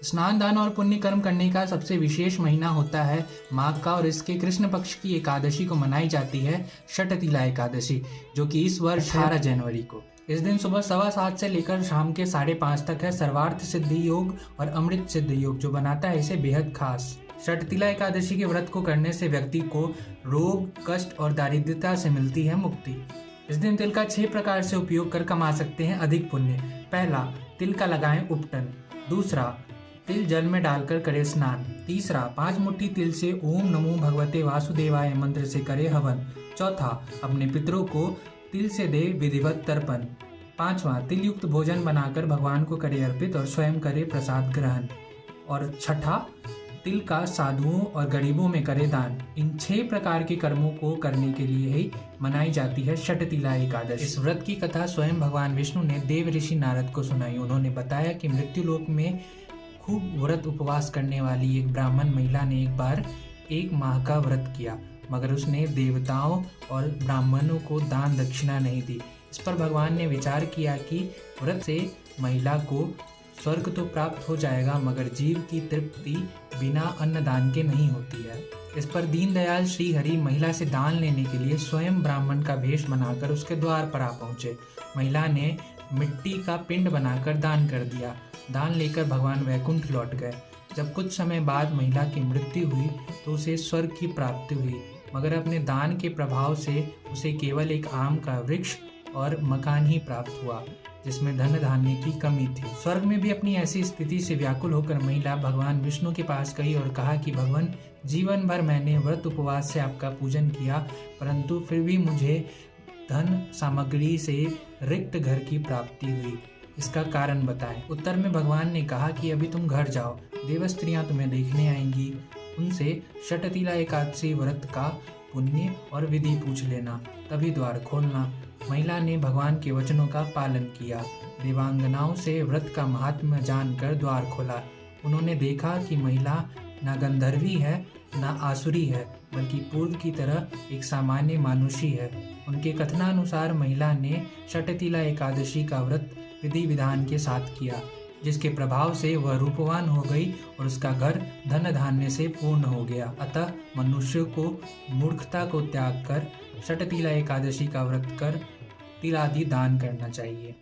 स्नान दान और पुण्य कर्म करने का सबसे विशेष महीना होता है माघ का, और इसके कृष्ण पक्ष की एकादशी को मनाई जाती है षटतिला एकादशी, जो कि इस वर्ष 18 जनवरी को। इस दिन सुबह 7:15 से लेकर शाम के 5:30 तक है सर्वार्थ सिद्धि योग और अमृत सिद्धि योग, जो बनाता है इसे बेहद खास। षटतिला एकादशी के व्रत को करने से व्यक्ति को रोग, कष्ट और दारिद्र्यता से मिलती है मुक्ति। इस दिन तिल का 6 प्रकार से उपयोग कर कमा सकते हैं अधिक पुण्य। पहला, तिल का लगाएं उपटन। दूसरा, तिल जल में डालकर करे स्नान। तीसरा, 5 मुट्ठी तिल से ओम नमो भगवते वासुदेवाय मंत्र से करे हवन। चौथा, अपने पितरों को तिल से दे विधिवत तर्पण। पांचवा, तिल युक्त भोजन बनाकर भगवान को करे अर्पित और स्वयं करे प्रसाद ग्रहण। और छठा, तिल का साधुओं और गरीबों में करे दान। इन 6 प्रकार के कर्मों को करने के लिए ही मनाई जाती है षटतिला एकादशी। इस व्रत की कथा स्वयं भगवान विष्णु ने देव ऋषि नारद को सुनाई। उन्होंने बताया कि मृत्युलोक में खूब व्रत उपवास करने वाली एक ब्राह्मण महिला ने एक बार 1 माह का व्रत किया, मगर उसने देवताओं और ब्राह्मणों को दान दक्षिणा नहीं दी। इस पर भगवान ने विचार किया कि व्रत से महिला को स्वर्ग तो प्राप्त हो जाएगा, मगर जीव की तृप्ति बिना अन्नदान के नहीं होती है। इस पर दीनदयाल श्री हरि महिला से दान लेने के लिए स्वयं ब्राह्मण का वेश बनाकर उसके द्वार पर आ पहुंचे। महिला ने मिट्टी का पिंड बनाकर दान कर दिया। दान लेकर भगवान वैकुंठ लौट गए। जब कुछ समय बाद महिला की मृत्यु हुई तो उसे स्वर्ग की प्राप्ति हुई, मगर अपने दान के प्रभाव से उसे केवल एक आम का वृक्ष और मकान ही प्राप्त हुआ, जिसमें धन धान्य की कमी थी। स्वर्ग में भी अपनी ऐसी स्थिति से व्याकुल होकर महिला भगवान विष्णु के पास गई और कहा कि भगवान, जीवन भर मैंने व्रत उपवास से आपका पूजन किया, परंतु फिर भी मुझे धन सामग्री से रिक्त घर की प्राप्ति हुई। इसका कारण बताएं। उत्तर में भगवान ने कहा कि अभी तुम घर जाओ, देव स्त्रियां तुम्हें देखने आएंगी, उनसे षटतिला एकादशी व्रत का पुण्य और विधि पूछ लेना, तभी द्वार खोलना। महिला ने भगवान के वचनों का पालन किया। देवांगनाओं से व्रत का महात्म्य जानकर द्वार खोला। उन्होंने देखा कि महिला न गंधर्वी है न आसुरी है, बल्कि पूर्व की तरह एक सामान्य मानुषी है। उनके कथनानुसार महिला ने षटतिला एकादशी का व्रत विधि विधान के साथ किया, जिसके प्रभाव से वह रूपवान हो गई और उसका घर धन धान्य से पूर्ण हो गया। अतः मनुष्य को मूर्खता को त्याग कर षटतिला एकादशी का व्रत कर तिल आदि दान करना चाहिए।